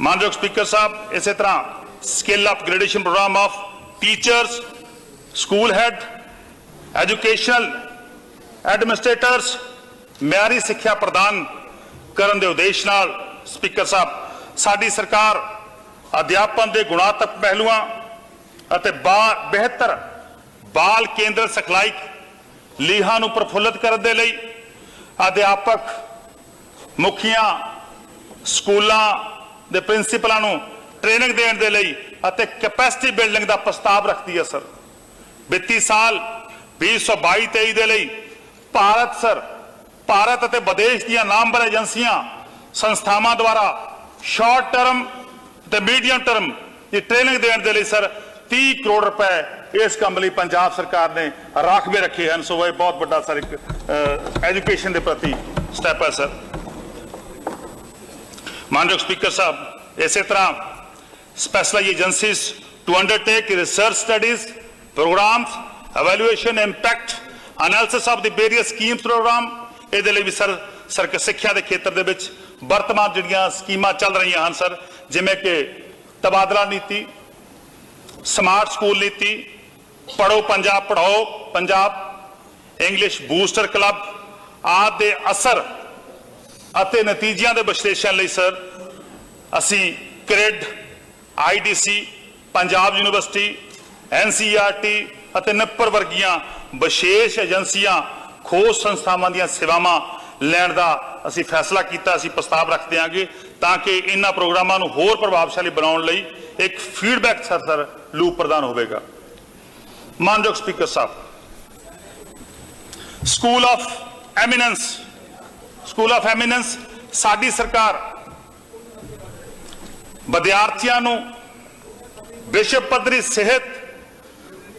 मानयोग speaker साहब, इस तरह skill upgradation programme of teachers, school head, educational administrators मियारी सिक्ख्या प्रदान करने के उद्देश्य नाल स्पीकर साहब साडी सरकार अध्यापन के गुणात्मक पहलुआं अते बेहतर बाल केंद्र सिखलाई लीहां नूं प्रफुल्लित करने दे लई अध्यापक मुखियां स्कूलों के प्रिंसीपलों नूं ट्रेनिंग देने के लिए अते कैपेसिटी बिल्डिंग का प्रस्ताव रखती है सर। वित्ती साल 2022-23 के लिए भारत अते विदेश दी नामवर एजेंसियां संस्थावां द्वारा शॉर्ट टर्म ते मीडियम टर्म की ट्रेनिंग देने के लिए सर 30 करोड़ रुपए इस काम लिए पंजाब सरकार ने राखवे रखे हैं। सो यह बहुत बड़ा सर एक एजुकेशन के प्रति स्टैप है सर। मानयोग स्पीकर साहब, इस तरह specialise agencies to undertake research studies programmes evaluation impact analysis of the various schemes programme ਇਹਦੇ ਲਈ ਵੀ ਸਰ ਸਿੱਖਿਆ ਦੇ ਖੇਤਰ ਦੇ ਵਿੱਚ ਵਰਤਮਾਨ ਜਿਹੜੀਆਂ ਸਕੀਮਾਂ ਚੱਲ ਰਹੀਆਂ ਹਨ ਸਰ, ਜਿਵੇਂ ਕਿ ਤਬਾਦਲਾ ਨੀਤੀ, ਸਮਾਰਟ ਸਕੂਲ ਨੀਤੀ, ਪੜ੍ਹੋ ਪੰਜਾਬ ਪੜ੍ਹਾਓ ਪੰਜਾਬ, ਇੰਗਲਿਸ਼ ਬੂਸਟਰ ਕਲੱਬ ਆਦਿ ਦੇ ਅਸਰ ਅਤੇ ਨਤੀਜਿਆਂ ਦੇ ਵਿਸ਼ਲੇਸ਼ਣ ਲਈ ਸਰ ਅਸੀਂ ਕ੍ਰਿਡ, IDC, ਪੰਜਾਬ ਯੂਨੀਵਰਸਿਟੀ, NCERT ਅਤੇ ਨਿੱਪਰ ਵਰਗੀਆਂ ਵਿਸ਼ੇਸ਼ ਏਜੰਸੀਆਂ खोज संस्थावां ਦੀਆਂ सेवावां ਲੈਣ ਦਾ ਅਸੀਂ फैसला ਕੀਤਾ। ਅਸੀਂ प्रस्ताव रख देंगे ताकि इन्हां प्रोग्रामां ਨੂੰ ਹੋਰ प्रभावशाली बनाउण ਲਈ एक फीडबैक सर लूप प्रदान होगा। मानयोग स्पीकर साहब, स्कूल ऑफ एमिनेंस साडी सरकार विद्यार्थियों ਨੂੰ विश्व पद्धरी सेहत,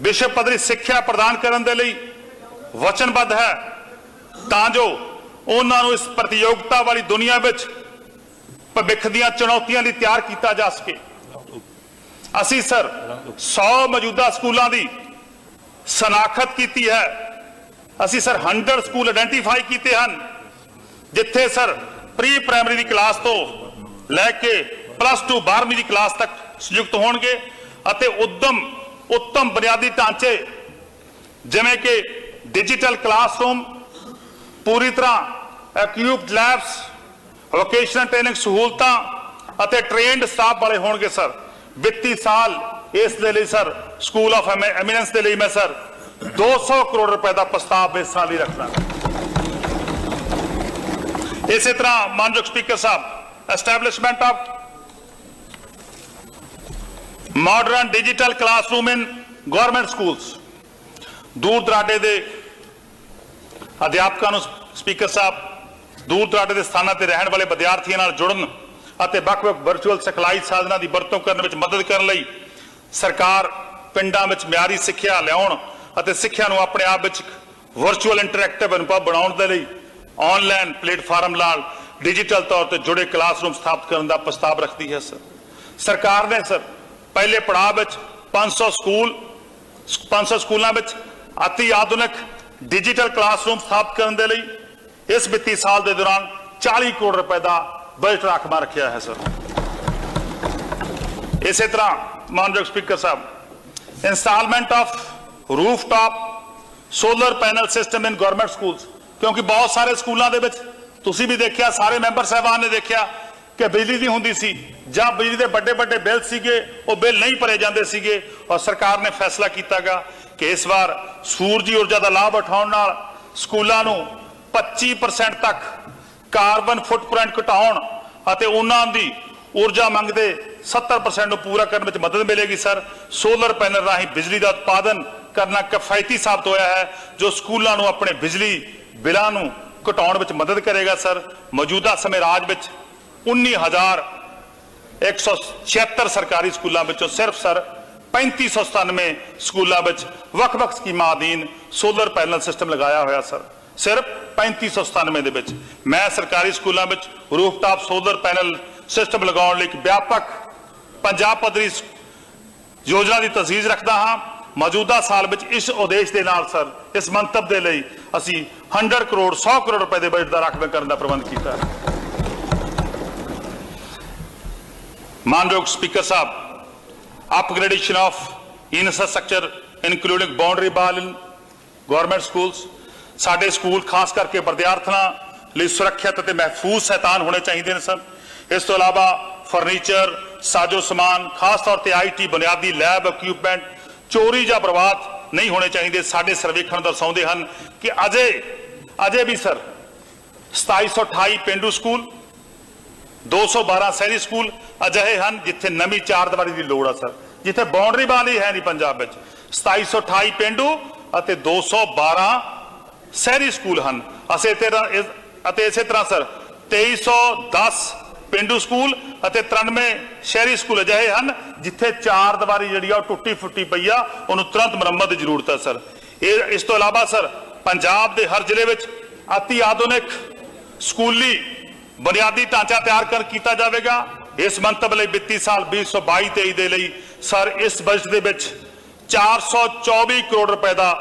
विश्व पद्धरी सिक्ख्या प्रदान करने के लिए वचनबद्ध है तां जो उन्होंने इस प्रतियोगिता वाली दुनिया में भविख दी चुनौतियों लिए तैयार किया जा सके। असी सर 100 मौजूदा स्कूलों की शनाखत की है। असी सर 100 स्कूल आइडेंटिफाई किए हैं जिथे सर प्री प्राइमरी की क्लास तो लैके +2 12वीं की क्लास तक संयुक्त होंगे अते उत्तम बुनियादी ढांचे जिमें कि डिजिटल क्लासरूम, पूरी तरह एक्यूप्ड लैब्स, वोकेशनल ट्रेनिंग सहूलतां अते ट्रेंड स्टाफ वाले होंगे सर। वित्ती साल इस दे लई सर स्कूल ऑफ एमिनेंस के लिए मैं सर 200 करोड़ रुपए का प्रस्ताव इस साल ही रखना। इस तरह मानयोग स्पीकर साहब, establishment of modern digital classroom in government schools, दूर दराडे के अध्यापकों स्पीकर साहब दूर दराडे के स्थानों पर रहने वाले विद्यार्थियों नाल जुड़न अते वख-वख वर्चुअल सिखलाई साधनों की वरतों करने में मदद करने लई सरकार पिंडां विच मियारी सिक्ख्या लियाउण अते सिक्ख्या नूं अपने आप विच वर्चुअल इंटरैक्टिव अनुभव बनाउण दे लई ऑनलाइन प्लेटफार्म नाल डिजिटल तौर पर जुड़े क्लासरूम स्थापित करने का प्रस्ताव रखती है सर। सरकार ने सर पहले पड़ाव विच 500 स्कूलों में अति आधुनिक डिजिटल क्लासरूम स्थापित करने के लिए इस वित्तीय साल के दौरान 40 करोड़ रुपए का बजट राखवा रखा है सर। इस तरह मानयोग स्पीकर साहब, instalment of rooftop solar panel system in government schools, क्योंकि बहुत सारे स्कूलों के तुसीं भी देखा, सारे मैंबर साहबान ने देखा कि बिजली नहीं होंदी सी जां बिजली के बड़े बड़े बिल सीगे वो बिल नहीं भरे जाते सीगे और सरकार ने फैसला किया गा कि इस बार सूरजी ऊर्जा का लाभ उठाने नाल स्कूलों नूं 25% तक कार्बन फुटप्रिंट घटाउण अते उन्हां दी ऊर्जा मंग दे 70% नूं पूरा करने में मदद मिलेगी सर। सोलर पैनल राही बिजली का उत्पादन करना किफायती साबित होया है जो स्कूलों नूं अपने बिजली बिलों नूं घटाउण विच मदद करेगा सर। मौजूदा समय राज विच 19,176 सरकारी स्कूलों में सिर्फ सर 3597 स्कूलों में वख-वख स्कीमां अधीन सोलर पैनल सिस्टम लगाया होया सर। सिर्फ 3597 मैं सरकारी स्कूलों में रूफटॉप सोलर पैनल सिस्टम लगाने लई व्यापक पंजाब पद्धरी योजना की तजवीज़ रखता हाँ। मौजूदा साल में इस उद्देश्य के नाल सर इस मंतव के लिए असी 100 करोड़ 100 करोड़ रुपए के बजट का राखवा करने का प्रबंध किया है। मानयोग स्पीकर साहब, upgradation of infrastructure including boundary wall in government schools. साडे स्कूल खास करके विद्यार्थियों लिए सुरक्षित और महफूज सैतान होने चाहिए हैं सर। इस तो अलावा फर्नीचर, साजो समान, खास तौर पर IT बुनियादी लैब इक्विपमेंट चोरी या बर्बाद नहीं होने चाहिए। साडे सर्वेखण दर्शाते हैं कि अजे भी सर 2728 पेंडू स्कूल, 212 शहरी स्कूल अजिहे हैं जिथे नवी चार दीवारी की लोड़ है सर, जिथे बाउंड्री वाल ही है नहीं पंजाब में। 2728 पेंडू और 212 शहरी स्कूल हैं। इसे तरह सर 2310 पेंडू स्कूल और 93 शहरी स्कूल अजिहे हैं जिथे चार दीवारी जी टुटी फुटी पई आ, उन्होंने तुरंत मुरम्मत की जरूरत है सर। इस तो अलावा सर पंजाब के हर जिले में अति आधुनिक स्कूली बुनियादी ढांचा तैयार किया जाएगा। इस मंतव्य लिए वित्ती साल 2022-23 के लिए सर इस बजट के 424 करोड़ रुपए का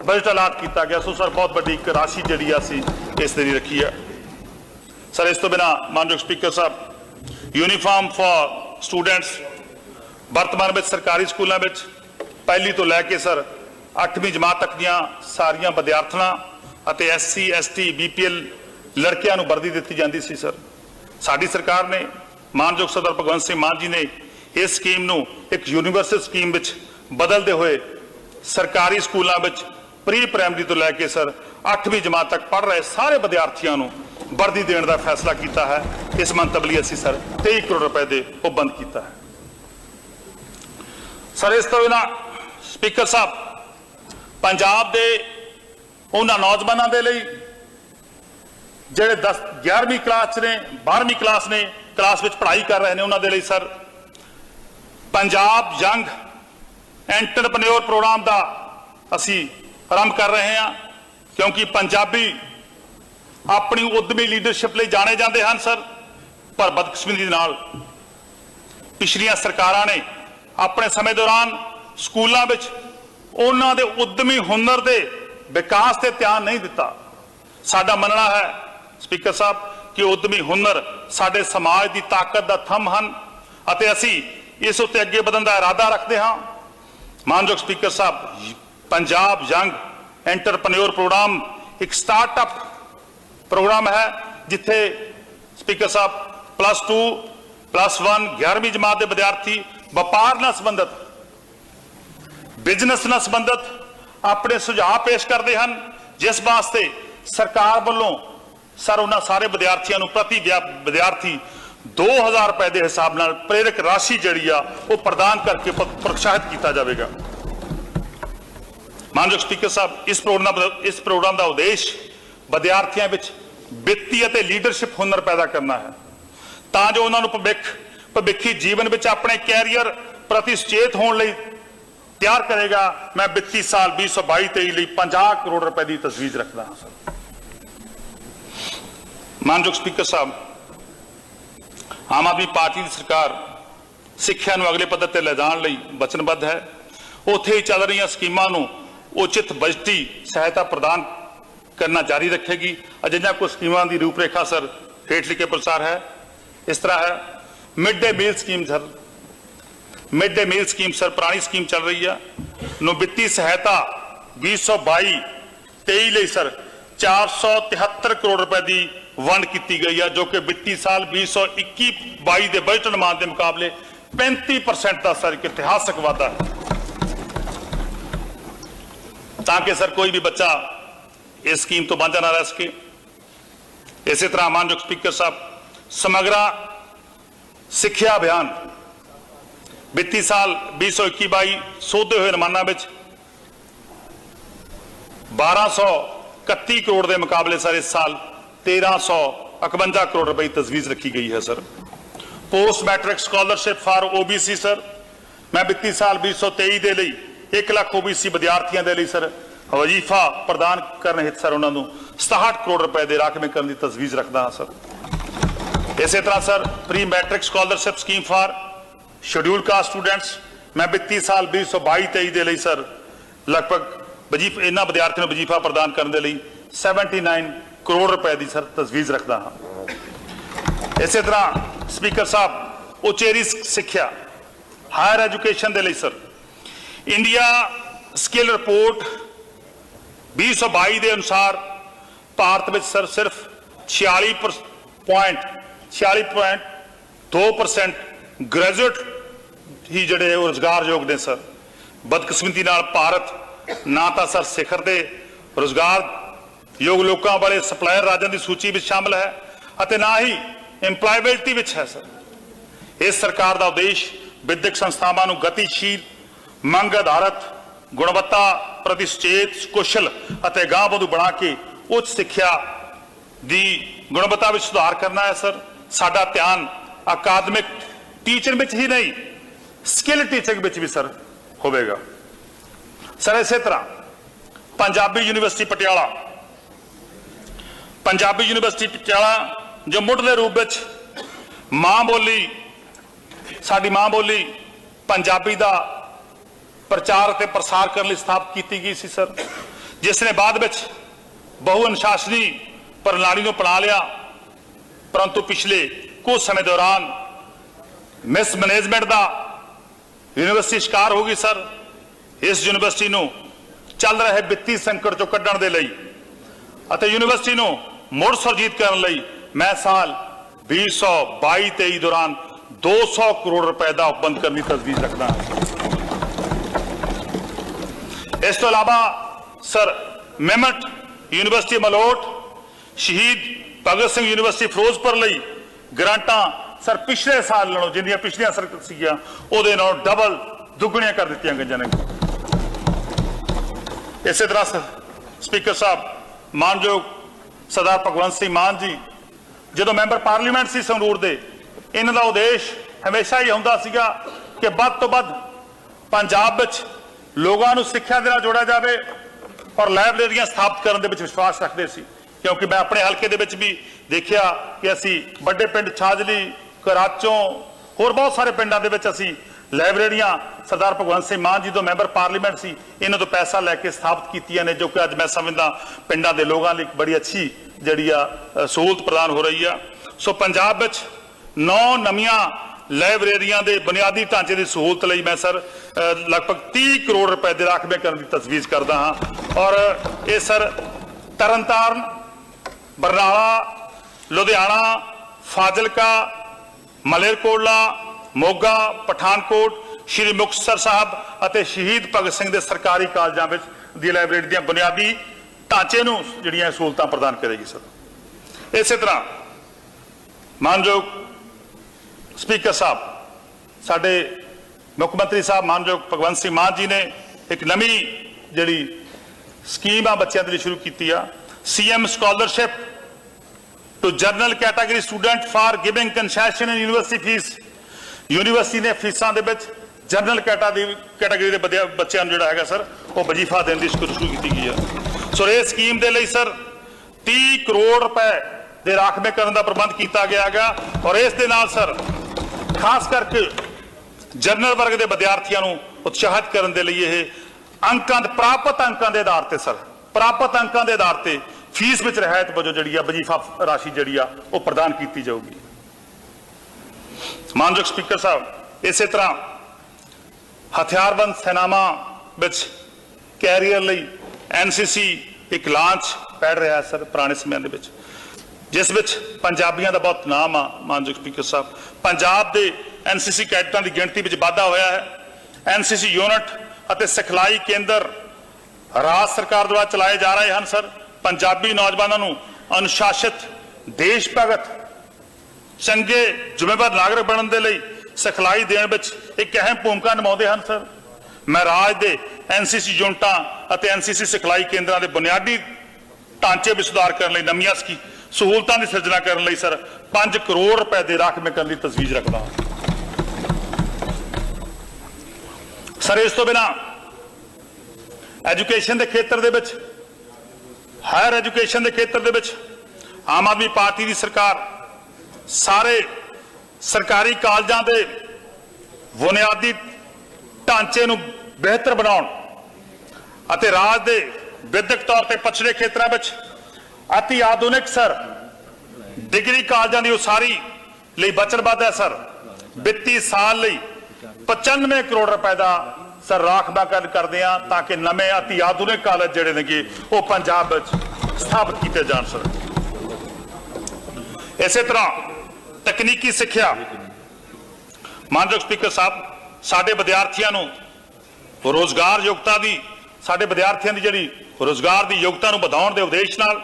बजट अलाट किया गया। सो सर बहुत बड़ी एक राशि जी असी इस लिए रखी है सर। इस तो बिना मानयोग स्पीकर साहब, यूनीफॉर्म फॉर स्टूडेंट्स वर्तमान में सरकारी स्कूलों में पहली तो लैके सर 8वीं जमात तक दियां सारियां विद्यार्थियों और SC ST BPL लड़कियां नूं वर्दी दी जाती सी सर। साडी सरकार ने मानयोग सरदार भगवंत सिंह मान जी ने इस स्कीम नूं एक यूनीवर्सल स्कीम विच बदलते हुए सरकारी स्कूलों में प्री प्राइमरी तो लैके सर 8वीं जमात तक पढ़ रहे सारे विद्यार्थियों नूं वर्दी देने का फैसला किया है। इस मंतव्य लिए असी सर 23 करोड़ रुपए दे वो बंद किया है सर। इस तो बिना स्पीकर साहब, पंजाब के उन्होंने नौजवानों के लिए ਜਿਹੜੇ 11वीं क्लास ने 12वीं क्लास में पढ़ाई कर रहे हैं उन्होंने लिए sir Punjab young entrepreneur programme का असी आरंभ कर रहे हैं, क्योंकि पंजाबी अपनी उद्यमी लीडरशिप लिए जाने जाते हैं सर। पर बदकिस्मती नाल पिछलियां सरकारां ने अपने समय दौरान स्कूलों में उन्हां दे उद्यमी हुनर के विकास से ध्यान नहीं दिता। साडा मनना है स्पीकर साहब कि उद्यमी हुनर साडे समाज की ताकत का थंम हैं अते असी इस उत्ते अगे बढ़न का इरादा रखते हाँ। मानयोग स्पीकर साहब, पंजाब यंग एंटरप्रेन्योर प्रोग्राम एक स्टार्टअप प्रोग्राम है जिथे स्पीकर साहब +2 +1 11वीं जमात के विद्यार्थी व्यापार न संबंधित बिजनेस न संबंधित अपने सुझाव पेश करते हैं, जिस वास्ते सरकार वालों सर उन्होंने सारे विद्यार्थियों को प्रति विद्यार्थी 2000 रुपए के हिसाब नाल प्रेरक राशि जी वो प्रदान करके प्रोत्साहित किया जाएगा। मानयोग स्पीकर साहब, इस प्रोग्राम का उद्देश्य विद्यार्थियों में वित्तीय और लीडरशिप हुनर पैदा करना है, ताकि उन्होंने भविखी जीवन में अपने कैरियर प्रति सचेत होने लिए तैयार करेगा। मैं वित्ती साल 2022-23 लिए 50 करोड़ रुपए की तजवीज रखता हाँ सर। मानयोग स्पीकर साहब, आम आदमी पार्टी की सरकार सिक्ख्या नूं अगले पद्धर ते ले जाण लई वचनबद्ध है। उत्थे ही चल रही स्कीमां नूं उचित बजटी सहायता प्रदान करना जारी रखेगी। अजिहियां कुछ स्कीमां की रूपरेखा सर हेठ लिखे प्रसार है। इस तरह है mid day meal scheme sir, mid day meal scheme sir पुरानी स्कीम चल रही है। वित्तीय सहायता 2022-23 लिए सर 473 करोड़ रुपए की वंड की गई है, जो कि वित्तीय साल 2021-22 के बजट अनुमान के मुकाबले 35% का सर एक इतिहासक वाधा है, ताकि सर कोई भी बच्चा इस स्कीम तो वांझा ना रह सके। इसी तरह मानयोग स्पीकर साहब, समग्र सिक्ख्या अभियान वित्तीय साल 2021-22 सोधे हुए अनुमानों में 1231 करोड़ के मुकाबले सर इस साल 1351 करोड़ रुपए की तजवीज रखी गई है sir. Post matric scholarship for OBC sir, मैं वित्तीय साल 2023 के लिए 1 लाख OBC विद्यार्थियों के लिए सर वजीफा प्रदान करने हित सर उन्होंने 67 करोड़ रुपए के राखवें करने की तजवीज रखता हाँ सर। इसी तरह sir pre matric scholarship scheme for scheduled caste students, मैं वित्तीय साल 2022-23 के लिए सर लगभग वजीफ इन्होंने विद्यार्थियों को वजीफा प्रदान करने के लिए 79 करोड़ रुपए की सर तजवीज रखता हाँ। इसी तरह स्पीकर साहब ਉਚੇਰੀ ਸਿੱਖਿਆ ਹਾਇਰ ਐਜੂਕੇਸ਼ਨ ਦੇ ਲਈ ਸਰ ਇੰਡੀਆ ਸਕਿੱਲ ਰਿਪੋਰਟ 2022 ਦੇ ਅਨੁਸਾਰ ਭਾਰਤ ਵਿੱਚ ਸਰ ਸਿਰਫ 46.2% ਗ੍ਰੈਜੂਏਟ ਹੀ ਜਿਹੜੇ ਉਹ ਰੁਜ਼ਗਾਰਯੋਗ ਨੇ ਸਰ ਬਦਕਿਸਮਤੀ ਨਾਲ ਭਾਰਤ ਨਾ ਤਾਂ ਸਰ ਸਿਖਰ ਦੇ ਰੁਜ਼ਗਾਰ ਯੋਗ ਲੋਕਾਂ ਵਾਲੇ ਸਪਲਾਇਰ ਰਾਜਾਂ ਦੀ ਸੂਚੀ ਵਿੱਚ ਸ਼ਾਮਲ ਹੈ ਅਤੇ ਨਾ ਹੀ ਇੰਪਲਾਇਬਿਲਿਟੀ ਵਿੱਚ ਹੈ ਸਰ ਇਸ ਸਰਕਾਰ ਦਾ ਉਦੇਸ਼ ਵਿਦਿਅਕ ਸੰਸਥਾਵਾਂ ਨੂੰ ਗਤੀਸ਼ੀਲ ਮੰਗ ਆਧਾਰਿਤ ਗੁਣਵੱਤਾ ਪ੍ਰਤੀ ਸੁਚੇਤ ਕੁਸ਼ਲ ਅਤੇ ਅਗਾਂਹਵਧੂ ਬਣਾ ਕੇ ਉੱਚ ਸਿੱਖਿਆ ਦੀ ਗੁਣਵੱਤਾ ਵਿੱਚ ਸੁਧਾਰ ਕਰਨਾ ਹੈ ਸਰ ਸਾਡਾ ਧਿਆਨ ਅਕਾਦਮਿਕ ਟੀਚਿੰਗ ਵਿੱਚ ਹੀ ਨਹੀਂ ਸਕਿੱਲ ਟੀਚਿੰਗ ਵਿੱਚ ਵੀ ਸਰ ਹੋਵੇਗਾ ਸਰ ਇਸੇ ਤਰ੍ਹਾਂ ਪੰਜਾਬੀ ਯੂਨੀਵਰਸਿਟੀ ਪਟਿਆਲਾ ਜੋ ਮੁੱਢਲੇ ਰੂਪ ਵਿੱਚ ਮਾਂ ਬੋਲੀ ਸਾਡੀ ਮਾਂ ਬੋਲੀ ਪੰਜਾਬੀ ਦਾ ਪ੍ਰਚਾਰ ਅਤੇ ਪ੍ਰਸਾਰ ਕਰਨ ਲਈ ਸਥਾਪਿਤ ਕੀਤੀ ਗਈ ਸੀ ਸਰ ਜਿਸ ਨੇ ਬਾਅਦ ਵਿੱਚ ਬਹੁ ਅਨੁਸ਼ਾਸਨੀ ਪ੍ਰਣਾਲੀ ਨੂੰ ਅਪਣਾ ਲਿਆ ਪਰੰਤੂ ਪਿਛਲੇ ਕੁਝ ਸਮੇਂ ਦੌਰਾਨ ਮਿਸਮੈਨੇਜਮੈਂਟ ਦਾ ਯੂਨੀਵਰਸਿਟੀ ਸ਼ਿਕਾਰ ਹੋ ਗਈ ਸਰ ਇਸ ਯੂਨੀਵਰਸਿਟੀ ਨੂੰ ਚੱਲ ਰਹੇ ਵਿੱਤੀ ਸੰਕਟ ਚੋਂ ਕੱਢਣ ਦੇ ਲਈ ਅਤੇ ਯੂਨੀਵਰਸਿਟੀ ਨੂੰ ਮੁੜ ਸੁਰਜੀਤ ਕਰਨ ਲਈ ਮੈਂ ਸਾਲ 2022-23 ਦੌਰਾਨ 200 ਕਰੋੜ ਰੁਪਏ ਦਾ ਉਪਬੰਧ ਕਰਨ ਦੀ ਤਜਵੀਜ਼ ਰੱਖਦਾ ਹਾਂ ਇਸ ਤੋਂ ਇਲਾਵਾ ਸਰ ਮੈਮਟ ਯੂਨੀਵਰਸਿਟੀ ਮਲੋਟ ਸ਼ਹੀਦ ਭਗਤ ਸਿੰਘ ਯੂਨੀਵਰਸਿਟੀ ਫਿਰੋਜ਼ਪੁਰ ਲਈ ਗ੍ਰਾਂਟਾਂ ਸਰ ਪਿਛਲੇ ਸਾਲ ਨਾਲੋਂ ਜਿੰਨੀਆਂ ਪਿਛਲੀਆਂ ਸਰ ਸੀਗੀਆਂ ਉਹਦੇ ਨਾਲੋਂ ਡਬਲ ਦੁੱਗਣੀਆਂ ਕਰ ਦਿੱਤੀਆਂ ਗਈਆਂ ਨੇ ਇਸੇ ਤਰ੍ਹਾਂ ਸਪੀਕਰ ਸਾਹਿਬ ਮਾਨਯੋਗ ਸਰਦਾਰ ਭਗਵੰਤ ਸਿੰਘ ਮਾਨ ਜੀ ਜਦੋਂ ਮੈਂਬਰ ਪਾਰਲੀਮੈਂਟ ਸੀ ਸੰਗਰੂਰ ਦੇ ਇਹਨਾਂ ਦਾ ਉਦੇਸ਼ ਹਮੇਸ਼ਾ ਹੀ ਹੁੰਦਾ ਸੀਗਾ ਕਿ ਵੱਧ ਤੋਂ ਵੱਧ ਪੰਜਾਬ ਵਿੱਚ ਲੋਕਾਂ ਨੂੰ ਸਿੱਖਿਆ ਦੇ ਨਾਲ ਜੋੜਿਆ ਜਾਵੇ ਔਰ ਲਾਇਬ੍ਰੇਰੀਆਂ ਸਥਾਪਿਤ ਕਰਨ ਦੇ ਵਿੱਚ ਵਿਸ਼ਵਾਸ ਰੱਖਦੇ ਸੀ ਕਿਉਂਕਿ ਮੈਂ ਆਪਣੇ ਹਲਕੇ ਦੇ ਵਿੱਚ ਵੀ ਦੇਖਿਆ ਕਿ ਅਸੀਂ ਵੱਡੇ ਪਿੰਡ ਛਾਜਲੀ ਕਰਾਚੋਂ ਹੋਰ ਬਹੁਤ ਸਾਰੇ ਪਿੰਡਾਂ ਦੇ ਵਿੱਚ ਅਸੀਂ ਲਾਇਬ੍ਰੇਰੀਆਂ ਸਰਦਾਰ ਭਗਵੰਤ ਸਿੰਘ ਮਾਨ ਜੀ ਤੋਂ ਮੈਂਬਰ ਪਾਰਲੀਮੈਂਟ ਸੀ ਇਹਨਾਂ ਤੋਂ ਪੈਸਾ ਲੈ ਕੇ ਸਥਾਪਿਤ ਕੀਤੀਆਂ ਨੇ ਜੋ ਕਿ ਅੱਜ ਮੈਂ ਸਮਝਦਾ ਪਿੰਡਾਂ ਦੇ ਲੋਕਾਂ ਲਈ ਬੜੀ ਅੱਛੀ ਜਿਹੜੀ ਆ ਸਹੂਲਤ ਪ੍ਰਦਾਨ ਹੋ ਰਹੀ ਆ ਸੋ ਪੰਜਾਬ ਵਿੱਚ 9 ਨਵੀਆਂ ਲਾਇਬ੍ਰੇਰੀਆਂ ਦੇ ਬੁਨਿਆਦੀ ਢਾਂਚੇ ਦੀ ਸਹੂਲਤ ਲਈ ਮੈਂ ਸਰ ਲਗਭਗ 30 ਕਰੋੜ ਰੁਪਏ ਦੇ ਰਾਖਵੇਂ ਕਰਨ ਦੀ ਤਜਵੀਜ਼ ਕਰਦਾ ਹਾਂ ਔਰ ਇਹ ਸਰ ਤਰਨਤਾਰਨ ਬਰਨਾਲਾ ਲੁਧਿਆਣਾ ਫਾਜ਼ਿਲਕਾ ਮਲੇਰਕੋਟਲਾ ਮੋਗਾ ਪਠਾਨਕੋਟ ਸ਼੍ਰੀ ਮੁਕਤਸਰ ਸਾਹਿਬ ਅਤੇ ਸ਼ਹੀਦ ਭਗਤ ਸਿੰਘ ਦੇ ਸਰਕਾਰੀ ਕਾਲਜਾਂ ਵਿੱਚ ਦੀ ਲਾਇਬ੍ਰੇਰੀ ਦੀਆਂ ਬੁਨਿਆਦੀ ਢਾਂਚੇ ਨੂੰ ਜਿਹੜੀਆਂ ਸਹੂਲਤਾਂ ਪ੍ਰਦਾਨ ਕਰੇਗੀ ਸਰ ਇਸੇ ਤਰ੍ਹਾਂ ਮਾਨਯੋਗ ਸਪੀਕਰ ਸਾਹਿਬ ਸਾਡੇ ਮੁੱਖ ਮੰਤਰੀ ਸਾਹਿਬ ਮਾਨਯੋਗ ਭਗਵੰਤ ਸਿੰਘ ਮਾਨ ਜੀ ਨੇ ਇੱਕ ਨਵੀਂ ਜਿਹੜੀ ਸਕੀਮ ਆ ਬੱਚਿਆਂ ਦੇ ਲਈ ਸ਼ੁਰੂ ਕੀਤੀ ਆ CM scholarship to general category student for giving concession in university fee university ਨੇ ਫੀਸਾਂ ਦੇ ਵਿੱਚ ਜਨਰਲ ਕੈਟਾਗਰੀ ਦੇ ਬੱਚਿਆਂ ਨੂੰ ਜਿਹੜਾ ਹੈਗਾ ਸਰ ਉਹ ਵਜ਼ੀਫਾ ਦੇਣ ਦੀ ਸ਼ੁਰੂ ਕੀਤੀ ਗਈ ਆ ਸੋ ਇਹ ਸਕੀਮ ਦੇ ਲਈ ਸਰ 30 ਕਰੋੜ ਰੁਪਏ ਦੇ ਰਾਖਵੇਂ ਕਰਨ ਦਾ ਪ੍ਰਬੰਧ ਕੀਤਾ ਗਿਆ ਹੈਗਾ ਔਰ ਇਸ ਦੇ ਨਾਲ ਸਰ ਖਾਸ ਕਰਕੇ ਜਨਰਲ ਵਰਗ ਦੇ ਵਿਦਿਆਰਥੀਆਂ ਨੂੰ ਉਤਸ਼ਾਹਿਤ ਕਰਨ ਦੇ ਲਈ ਇਹ ਪ੍ਰਾਪਤ ਅੰਕਾਂ ਦੇ ਆਧਾਰ ਤੇ ਸਰ ਪ੍ਰਾਪਤ ਅੰਕਾਂ ਦੇ ਆਧਾਰ ਤੇ ਫੀਸ ਵਿੱਚ ਰਿਆਇਤ ਵਜੋਂ ਜਿਹੜੀ ਆ ਵਜ਼ੀਫਾ ਰਾਸ਼ੀ ਜਿਹੜੀ ਆ ਉਹ ਪ੍ਰਦਾਨ ਕੀਤੀ ਜਾਊਗੀ ਮਾਨਯੋਗ ਸਪੀਕਰ ਸਾਹਿਬ ਇਸੇ ਤਰ੍ਹਾਂ ਹਥਿਆਰਬੰਦ ਸੈਨਾਵਾਂ ਵਿੱਚ ਕੈਰੀਅਰ ਲਈ NCC ਇੱਕ ਲਾਂਚ ਪੈੜ ਰਿਹਾ ਸਰ ਪੁਰਾਣੇ ਸਮਿਆਂ ਦੇ ਵਿੱਚ ਜਿਸ ਵਿੱਚ ਪੰਜਾਬੀਆਂ ਦਾ ਬਹੁਤ ਨਾਮ ਆ ਮਾਨਯੋਗ ਸਪੀਕਰ ਸਾਹਿਬ ਪੰਜਾਬ ਦੇ NCC ਕੈਡਟਾਂ ਦੀ ਗਿਣਤੀ ਵਿੱਚ ਵਾਧਾ ਹੋਇਆ ਹੈ NCC ਯੂਨਿਟ ਅਤੇ ਸਿਖਲਾਈ ਕੇਂਦਰ ਰਾਜ ਸਰਕਾਰ ਦੁਆਰਾ ਚਲਾਏ ਜਾ ਰਹੇ ਹਨ ਸਰ ਪੰਜਾਬੀ ਨੌਜਵਾਨਾਂ ਨੂੰ ਅਨੁਸ਼ਾਸਿਤ ਦੇਸ਼ ਭਗਤ ਚੰਗੇ ਜ਼ਿੰਮੇਵਾਰ ਨਾਗਰਿਕ ਬਣਨ ਦੇ ਲਈ ਸਿਖਲਾਈ ਦੇਣ ਵਿੱਚ ਇੱਕ ਅਹਿਮ ਭੂਮਿਕਾ ਨਿਭਾਉਂਦੇ ਹਨ ਸਰ ਮੈਂ ਰਾਜ ਦੇ NCC ਯੂਨਿਟਾਂ ਅਤੇ NCC ਸਿਖਲਾਈ ਕੇਂਦਰਾਂ ਦੇ ਬੁਨਿਆਦੀ ਢਾਂਚੇ ਵਿੱਚ ਸੁਧਾਰ ਕਰਨ ਲਈ ਨਵੀਆਂ ਸਹੂਲਤਾਂ ਦੀ ਸਿਰਜਣਾ ਕਰਨ ਲਈ ਸਰ 5 ਕਰੋੜ ਰੁਪਏ ਦੇ ਰਾਖਵੇਂ ਕਰਨ ਦੀ ਤਜਵੀਜ਼ ਰੱਖਦਾ ਹਾਂ ਸਰ ਇਸ ਤੋਂ ਬਿਨਾਂ ਐਜੂਕੇਸ਼ਨ ਦੇ ਖੇਤਰ ਦੇ ਵਿੱਚ ਹਾਇਰ ਐਜੂਕੇਸ਼ਨ ਦੇ ਖੇਤਰ ਦੇ ਵਿੱਚ ਆਮ ਆਦਮੀ ਪਾਰਟੀ ਦੀ ਸਰਕਾਰ ਸਾਰੇ ਸਰਕਾਰੀ ਕਾਲਜਾਂ ਦੇ ਬੁਨਿਆਦੀ ਢਾਂਚੇ ਨੂੰ ਬਿਹਤਰ ਬਣਾਉਣ ਅਤੇ ਰਾਜ ਦੇ ਵਿਦਿਅਕ ਤੌਰ ਤੇ ਪਛੜੇ ਖੇਤਰਾਂ ਵਿੱਚ ਅਤੀ ਆਧੁਨਿਕ ਸਰ ਡਿਗਰੀ ਕਾਲਜਾਂ ਦੀ ਉਸਾਰੀ ਲਈ ਵਚਨਬੱਧ ਹੈ ਸਰ ਵਿੱਤੀ ਸਾਲ ਲਈ 95 ਕਰੋੜ ਰੁਪਏ ਦਾ ਸਰ ਰਾਖਵਾਂਕਰਨ ਕਰਦੇ ਆ ਤਾਂ ਕਿ ਨਵੇਂ ਅਤੀ ਆਧੁਨਿਕ ਕਾਲਜ ਜਿਹੜੇ ਨੇਗੇ ਉਹ ਪੰਜਾਬ ਵਿੱਚ ਸਥਾਪਿਤ ਕੀਤੇ ਜਾਣ ਸਰ। ਇਸੇ ਤਰ੍ਹਾਂ ਤਕਨੀਕੀ ਸਿੱਖਿਆ, ਮਾਨਯੋਗ ਸਪੀਕਰ ਸਾਹਿਬ, ਸਾਡੇ ਵਿਦਿਆਰਥੀਆਂ ਨੂੰ ਰੋਜ਼ਗਾਰ ਯੋਗਤਾ ਦੀ, ਸਾਡੇ ਵਿਦਿਆਰਥੀਆਂ ਦੀ ਜਿਹੜੀ ਰੋਜ਼ਗਾਰ ਦੀ ਯੋਗਤਾ ਨੂੰ ਵਧਾਉਣ ਦੇ ਉਦੇਸ਼ ਨਾਲ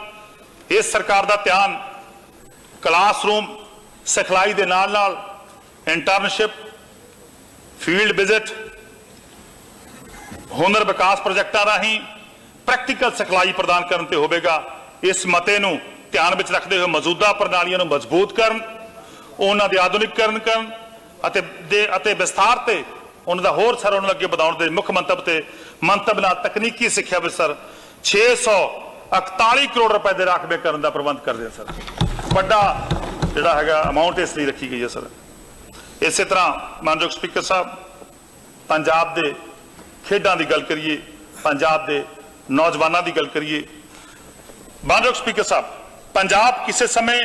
ਇਸ ਸਰਕਾਰ ਦਾ ਧਿਆਨ ਕਲਾਸਰੂਮ ਸਿਖਲਾਈ ਦੇ ਨਾਲ ਇੰਟਰਨਸ਼ਿਪ, ਫੀਲਡ ਵਿਜ਼ਿਟ, ਹੁਨਰ ਵਿਕਾਸ ਪ੍ਰੋਜੈਕਟਾਂ ਰਾਹੀਂ ਪ੍ਰੈਕਟੀਕਲ ਸਿਖਲਾਈ ਪ੍ਰਦਾਨ ਕਰਨ ਤੇ ਹੋਵੇਗਾ। ਇਸ ਮਤੇ ਨੂੰ ਧਿਆਨ ਵਿੱਚ ਰੱਖਦੇ ਹੋਏ ਮੌਜੂਦਾ ਪ੍ਰਣਾਲੀਆਂ ਨੂੰ ਮਜ਼ਬੂਤ ਕਰਨ, ਉਹਨਾਂ ਦੇ ਆਧੁਨਿਕੀਕਰਨ ਕਰਨ ਅਤੇ ਵਿਸਥਾਰ ਤੇ ਉਹਨਾਂ ਦਾ ਹੋਰ ਸਰ ਉਹਨਾਂ ਅੱਗੇ ਵਧਾਉਣ ਦੇ ਮੁੱਖ ਮੰਤਵ ਨਾਲ ਤਕਨੀਕੀ ਸਿੱਖਿਆ ਵਿੱਚ ਸਰ 641 ਕਰੋੜ ਰੁਪਏ ਦੇ ਰਾਖਵੇਂਕਰਨ ਦਾ ਪ੍ਰਬੰਧ ਕਰਦੇ ਆ ਸਰ। ਵੱਡਾ ਜਿਹੜਾ ਹੈਗਾ ਅਮਾਉਂਟ ਇਸ ਲਈ ਰੱਖੀ ਗਈ ਹੈ ਸਰ। ਇਸੇ ਤਰ੍ਹਾਂ ਮਾਨਯੋਗ ਸਪੀਕਰ ਸਾਹਿਬ, ਪੰਜਾਬ ਦੇ ਖੇਡਾਂ ਦੀ ਗੱਲ ਕਰੀਏ, ਪੰਜਾਬ ਦੇ ਨੌਜਵਾਨਾਂ ਦੀ ਗੱਲ ਕਰੀਏ, ਮਾਨਯੋਗ ਸਪੀਕਰ ਸਾਹਿਬ, ਪੰਜਾਬ ਕਿਸੇ ਸਮੇਂ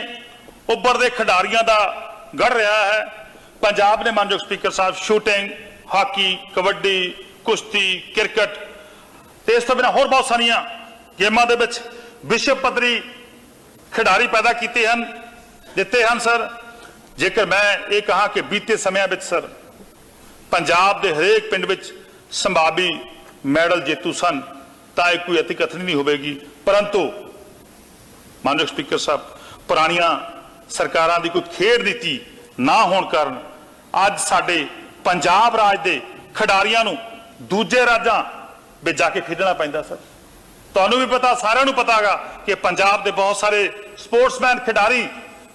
ਉੱਭਰਦੇ ਖਿਡਾਰੀਆਂ ਦਾ ਗੜ ਰਿਹਾ ਹੈ। ਪੰਜਾਬ ਨੇ ਮਾਨਯੋਗ ਸਪੀਕਰ ਸਾਹਿਬ ਸ਼ੂਟਿੰਗ, ਹਾਕੀ, ਕਬੱਡੀ, ਕੁਸ਼ਤੀ, ਕ੍ਰਿਕਟ ਤੇ ਇਸ ਤੋਂ ਬਿਨਾਂ ਹੋਰ ਬਹੁਤ ਸਾਰੀਆਂ ਗੇਮਾਂ ਦੇ ਵਿੱਚ ਵਿਸ਼ਵ ਪੱਧਰੀ ਖਿਡਾਰੀ ਪੈਦਾ ਦਿੱਤੇ ਹਨ ਸਰ। ਜੇਕਰ ਮੈਂ ਇਹ ਕਹਾਂ ਕਿ ਬੀਤੇ ਸਮਿਆਂ ਵਿੱਚ ਸਰ ਪੰਜਾਬ ਦੇ ਹਰੇਕ ਪਿੰਡ ਵਿੱਚ ਸੰਭਾਵੀ ਮੈਡਲ ਜੇਤੂ ਸਨ ਤਾਂ ਇਹ ਕੋਈ ਅਤੀ ਕਥਨੀ ਨਹੀਂ ਹੋਵੇਗੀ। ਪਰੰਤੂ ਮਾਨਯੋਗ ਸਪੀਕਰ ਸਾਹਿਬ, ਪੁਰਾਣੀਆਂ ਸਰਕਾਰਾਂ ਦੀ ਕੋਈ ਖੇਡ ਨੀਤੀ ਨਾ ਹੋਣ ਕਾਰਨ ਅੱਜ ਸਾਡੇ ਪੰਜਾਬ ਰਾਜ ਦੇ ਖਿਡਾਰੀਆਂ ਨੂੰ ਦੂਜੇ ਰਾਜਾਂ ਵਿੱਚ ਜਾ ਕੇ ਖੇਡਣਾ ਪੈਂਦਾ ਸਰ। ਤੁਹਾਨੂੰ ਵੀ ਪਤਾ, ਸਾਰਿਆਂ ਨੂੰ ਪਤਾ ਹੈਗਾ ਕਿ ਪੰਜਾਬ ਦੇ ਬਹੁਤ ਸਾਰੇ ਸਪੋਰਟਸਮੈਨ ਖਿਡਾਰੀ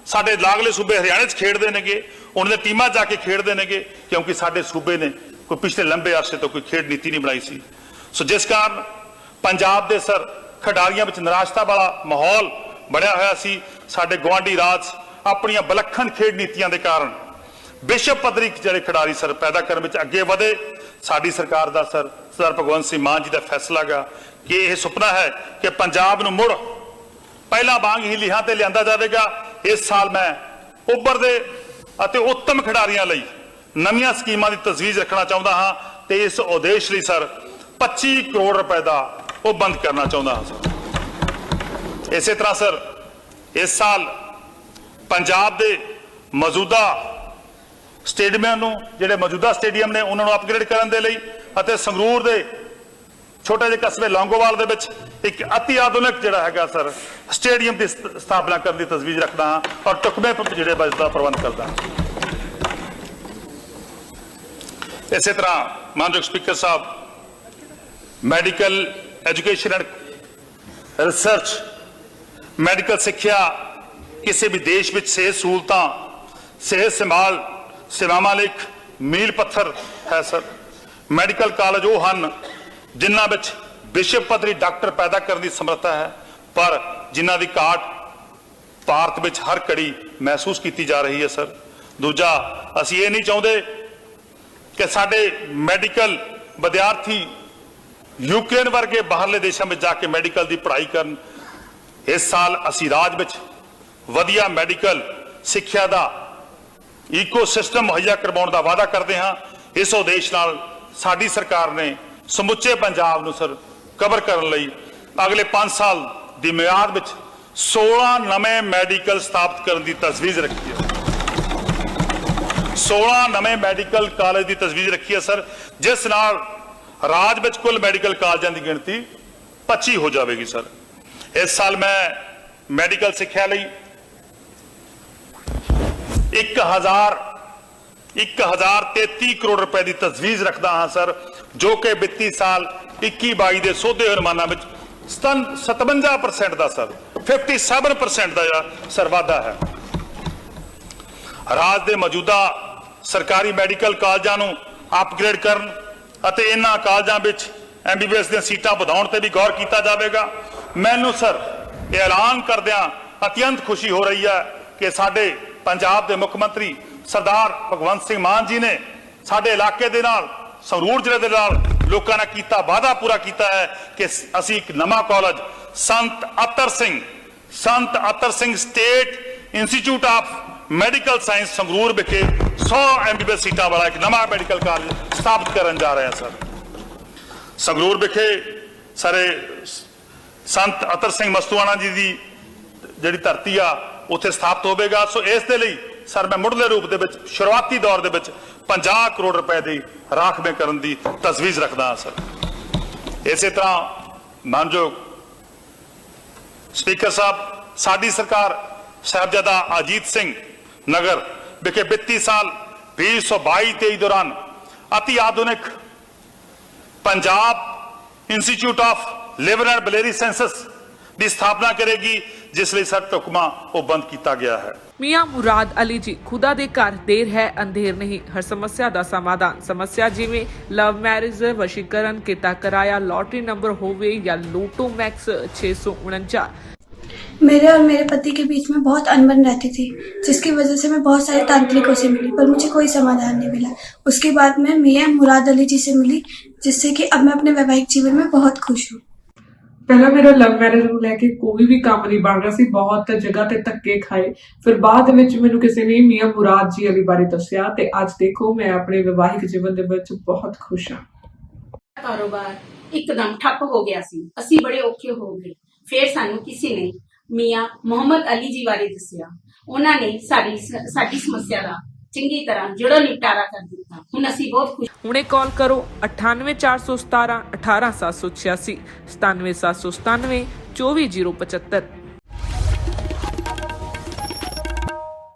ਸਾਡੇ ਲਾਗਲੇ ਸੂਬੇ ਹਰਿਆਣੇ 'ਚ ਖੇਡਦੇ ਨੇਗੇ, ਉਹਨਾਂ ਦੇ ਟੀਮਾਂ ਜਾ ਕੇ ਖੇਡਦੇ ਨੇਗੇ, ਕਿਉਂਕਿ ਸਾਡੇ ਸੂਬੇ ਨੇ ਕੋਈ ਪਿਛਲੇ ਲੰਬੇ ਅਰਸੇ ਤੋਂ ਕੋਈ ਖੇਡ ਨੀਤੀ ਨਹੀਂ ਬਣਾਈ ਸੀ। ਸੋ ਜਿਸ ਕਾਰਨ ਪੰਜਾਬ ਦੇ ਸਰ ਖਿਡਾਰੀਆਂ ਵਿੱਚ ਨਿਰਾਸ਼ਤਾ ਵਾਲਾ ਮਾਹੌਲ ਬਣਿਆ ਹੋਇਆ ਸੀ। ਸਾਡੇ ਗੁਆਂਢੀ ਰਾਜ ਆਪਣੀਆਂ ਵਿਲੱਖਣ ਖੇਡ ਨੀਤੀਆਂ ਦੇ ਕਾਰਨ ਵਿਸ਼ਵ ਪੱਧਰੀ ਜਿਹੜੇ ਖਿਡਾਰੀ ਸਰ ਪੈਦਾ ਕਰਨ ਵਿੱਚ ਅੱਗੇ ਵਧੇ। ਸਾਡੀ ਸਰਕਾਰ ਦਾ ਸਰ ਸਰਦਾਰ ਭਗਵੰਤ ਸਿੰਘ ਮਾਨ ਜੀ ਦਾ ਫੈਸਲਾ ਗਾ ਕਿ ਇਹ ਸੁਪਨਾ ਹੈ ਕਿ ਪੰਜਾਬ ਨੂੰ ਮੁੜ ਪਹਿਲਾਂ ਵਾਂਗ ਹੀ ਲੀਹਾਂ ਤੇ ਲਿਆਂਦਾ ਜਾਵੇਗਾ। ਇਸ ਸਾਲ ਮੈਂ ਉੱਭਰਦੇ ਅਤੇ ਉੱਤਮ ਖਿਡਾਰੀਆਂ ਲਈ ਨਵੀਆਂ ਸਕੀਮਾਂ ਦੀ ਤਜਵੀਜ਼ ਰੱਖਣਾ ਚਾਹੁੰਦਾ ਹਾਂ ਤੇ ਇਸ ਉਦੇਸ਼ ਲਈ ਸਰ 25 ਕਰੋੜ ਰੁਪਏ ਦਾ ਉਹ ਬੰਦ ਕਰਨਾ ਚਾਹੁੰਦਾ ਹਾਂ ਸਰ। ਇਸੇ ਤਰ੍ਹਾਂ ਸਰ ਇਸ ਸਾਲ ਪੰਜਾਬ ਦੇ ਮੌਜੂਦਾ ਸਟੇਡੀਅਮਾਂ ਨੂੰ, ਜਿਹੜੇ ਮੌਜੂਦਾ ਸਟੇਡੀਅਮ ਨੇ ਉਹਨਾਂ ਨੂੰ ਅਪਗ੍ਰੇਡ ਕਰਨ ਦੇ ਲਈ ਅਤੇ ਸੰਗਰੂਰ ਦੇ ਛੋਟੇ ਜਿਹੇ ਕਸਬੇ ਲੌਂਗੋਵਾਲ ਦੇ ਵਿੱਚ ਇੱਕ ਅਤੀ ਆਧੁਨਿਕ ਜਿਹੜਾ ਹੈਗਾ ਸਰ ਸਟੇਡੀਅਮ ਦੀ ਸਥਾਪਨਾ ਕਰਨ ਦੀ ਤਜਵੀਜ਼ ਰੱਖਦਾ ਹਾਂ ਔਰ ਟੁਕਮੇ ਜਿਹੜੇ ਬਜਟ ਦਾ ਪ੍ਰਬੰਧ ਕਰਦਾ ਹਾਂ। ਇਸੇ ਤਰ੍ਹਾਂ ਮਾਨਯੋਗ speaker Sahib, medical education and research, medical ਸਿੱਖਿਆ ਕਿਸੇ ਵੀ ਦੇਸ਼ ਵਿੱਚ ਸਿਹਤ ਸਹੂਲਤਾਂ, ਸਿਹਤ ਸੰਭਾਲ ਸੇਵਾਵਾਂ ਲਈ ਇੱਕ ਮੀਲ ਪੱਥਰ ਹੈ ਸਰ। ਮੈਡੀਕਲ ਕਾਲਜ ਉਹ ਹਨ ਜਿਨ੍ਹਾਂ ਵਿੱਚ ਵਿਸ਼ਵ ਪੱਧਰੀ ਡਾਕਟਰ ਪੈਦਾ ਕਰਨ ਦੀ ਸਮਰੱਥਾ ਹੈ, ਪਰ ਜਿਨ੍ਹਾਂ ਦੀ ਘਾਟ ਭਾਰਤ ਵਿੱਚ ਹਰ ਘੜੀ ਮਹਿਸੂਸ ਕੀਤੀ ਜਾ ਰਹੀ ਹੈ ਸਰ। ਦੂਜਾ, ਅਸੀਂ ਇਹ ਨਹੀਂ ਚਾਹੁੰਦੇ ਕਿ ਸਾਡੇ ਮੈਡੀਕਲ ਵਿਦਿਆਰਥੀ ਯੂਕਰੇਨ ਵਰਗੇ ਬਾਹਰਲੇ ਦੇਸ਼ਾਂ ਵਿੱਚ ਜਾ ਕੇ ਮੈਡੀਕਲ ਦੀ ਪੜ੍ਹਾਈ ਕਰਨ। ਇਸ ਸਾਲ ਅਸੀਂ ਰਾਜ ਵਿੱਚ ਵਧੀਆ ਮੈਡੀਕਲ ਸਿੱਖਿਆ ਦਾ ਈਕੋਸਿਸਟਮ ਮੁਹੱਈਆ ਕਰਵਾਉਣ ਦਾ ਵਾਅਦਾ ਕਰਦੇ ਹਾਂ। ਇਸ ਉਦੇਸ਼ ਨਾਲ ਸਾਡੀ ਸਰਕਾਰ ਨੇ ਸਮੁੱਚੇ ਪੰਜਾਬ ਨੂੰ ਸਰ ਕਵਰ ਕਰਨ ਲਈ ਅਗਲੇ 5 ਸਾਲ ਦੀ ਮਿਆਦ ਵਿੱਚ 16 ਨਵੇਂ ਮੈਡੀਕਲ ਸਥਾਪਿਤ ਕਰਨ ਦੀ ਤਜਵੀਜ਼ ਰੱਖੀ ਹੈ। 16 ਨਵੇਂ ਮੈਡੀਕਲ ਕਾਲਜ ਦੀ ਤਜਵੀਜ਼ ਰੱਖੀ ਹੈ ਸਰ, ਜਿਸ ਨਾਲ ਰਾਜ ਵਿੱਚ ਕੁੱਲ ਮੈਡੀਕਲ ਕਾਲਜਾਂ ਦੀ ਗਿਣਤੀ 25 ਹੋ ਜਾਵੇਗੀ ਸਰ। ਇਸ ਸਾਲ ਮੈਂ ਮੈਡੀਕਲ ਸਿੱਖਿਆ ਲਈ 1033 ਕਰੋੜ ਰੁਪਏ ਦੀ ਤਜਵੀਜ਼ ਰੱਖਦਾ ਹਾਂ ਸਰ, ਜੋ ਕਿ ਵਿੱਤੀ ਸਾਲ 21-22 ਦੇ ਸੋਧੇ ਹੋਏ ਅਨੁਮਾਨਾਂ ਵਿੱਚ 57% ਦਾ ਸਰ 57% ਦਾ ਸਰ ਵਾਧਾ ਹੈ। ਰਾਜ ਦੇ ਮੌਜੂਦਾ ਸਰਕਾਰੀ ਮੈਡੀਕਲ ਕਾਲਜਾਂ ਨੂੰ ਅਪਗ੍ਰੇਡ ਕਰਨ ਅਤੇ ਇਹਨਾਂ ਕਾਲਜਾਂ ਵਿੱਚ MBBS ਦੀਆਂ ਸੀਟਾਂ ਵਧਾਉਣ ਤੇ ਵੀ ਗੌਰ ਕੀਤਾ ਜਾਵੇਗਾ। ਮੈਨੂੰ ਸਰ ਇਹ ਐਲਾਨ ਕਰਦਿਆਂ ਅਤਿਅੰਤ ਖੁਸ਼ੀ ਹੋ ਰਹੀ ਹੈ ਕਿ ਸਾਡੇ ਪੰਜਾਬ ਦੇ ਮੁੱਖ ਮੰਤਰੀ ਸਰਦਾਰ ਭਗਵੰਤ ਸਿੰਘ ਮਾਨ ਜੀ ਨੇ ਸਾਡੇ ਇਲਾਕੇ ਦੇ ਨਾਲ, ਸੰਗਰੂਰ ਜ਼ਿਲ੍ਹੇ ਦੇ ਨਾਲ ਲੋਕਾਂ ਨਾਲ ਕੀਤਾ ਵਾਅਦਾ ਪੂਰਾ ਕੀਤਾ ਹੈ ਕਿ ਅਸੀਂ ਇੱਕ ਨਵਾਂ college Sant Attar Singh state institute of medical science Sangrur ਵਿਖੇ 100 MBBS सीटा वाला एक नवा मैडिकल कालेज स्थापित करन जा रहे हैं सर। संगरूर विखे सारे संत अतर सिंह मस्तूआणा जी की जिहड़ी धरती आ उत्थे स्थापित होवेगा। सो इस दे लई सर मैं मुढ़ले रूप दे विच शुरुआती दौर दे विच 50 करोड़ रुपए की राखवें करन दी तजवीज़ रखदा हां सर। इसे तरह मानयोग स्पीकर साहब साडी सरकार साहिबजादा अजीत सिंह नगर विखे वित्ती साल 2022-23 दौरान अति आधुनिक Punjab institute of liver and biliary sciences की स्थापना करेगी, जिस लिए सर ढुकमा वो बंद किया गया है। मियां मुराद अली जी खुदा दे घर देर है अंधेर नहीं, हर समस्या का समाधान। समस्या जिमें लव मैरिज, वशीकरण, किता कराया, लॉटरी नंबर होवे या लोटो मैक्स 649। मेरे और मेरे पति के बीच में बहुत अनबन रहती थी, जिसकी वजह से मैं बहुत सारे तांत्रिकों से मिली पर मुझे कोई समाधान नहीं मिला। उसके बाद मैं मियां मुराद अली जी से मिली, जिससे कि अब मैं अपने वैवाहिक जीवन में बहुत खुश हूँ। पहला मेरा लव मैरिज ਨੂੰ ਲੈ ਕੇ ਕੋਈ ਵੀ ਕੰਮ ਨਹੀਂ ਬਣ ਰਿਹਾ ਸੀ, ਬਹੁਤ ਜਗ੍ਹਾ ਤੇ ਧੱਕੇ ਖਾਏ। ਫਿਰ ਬਾਅਦ ਵਿੱਚ ਮੈਨੂੰ ਕਿਸੇ ਨੇ ਮੀਆਂ ਮੁਰਾਦ ਜੀ ਅਲੀ ਬਾਰੇ ਦੱਸਿਆ ਤੇ ਅੱਜ ਦੇਖੋ ਮੈਂ ਆਪਣੇ ਵਿਵਾਹਿਕ ਜੀਵਨ ਦੇ ਵਿੱਚ ਬਹੁਤ ਖੁਸ਼ ਹਾਂ। ਕਾਰੋਬਾਰ ਇੱਕਦਮ ਠੱਪ ਹੋ ਗਿਆ ਸੀ, ਅਸੀਂ ਬੜੇ ਔਖੇ ਹੋ ਗਏ। ਫਿਰ ਸਾਨੂੰ ਕਿਸੇ ਨੇ ਮੀਆਂ ਮੁਹੰਮਦ ਅਲੀ ਜੀ ਬਾਰੇ ਦੱਸਿਆ। ਉਹਨਾਂ ਨੇ ਸਾਡੀ ਸਮੱਸਿਆ ਦਾ ਚੰਗੀ ਤਰ੍ਹਾਂ ਜੜੋਂ ਨਿਪਟਾਰਾ ਕਰ ਦਿੱਤਾ। ਹੁਣ ਅਸੀਂ ਬਹੁਤ ਖੁਸ਼। ਹੁਣੇ ਕਾਲ ਕਰੋ 98 417 18786 97797 24075।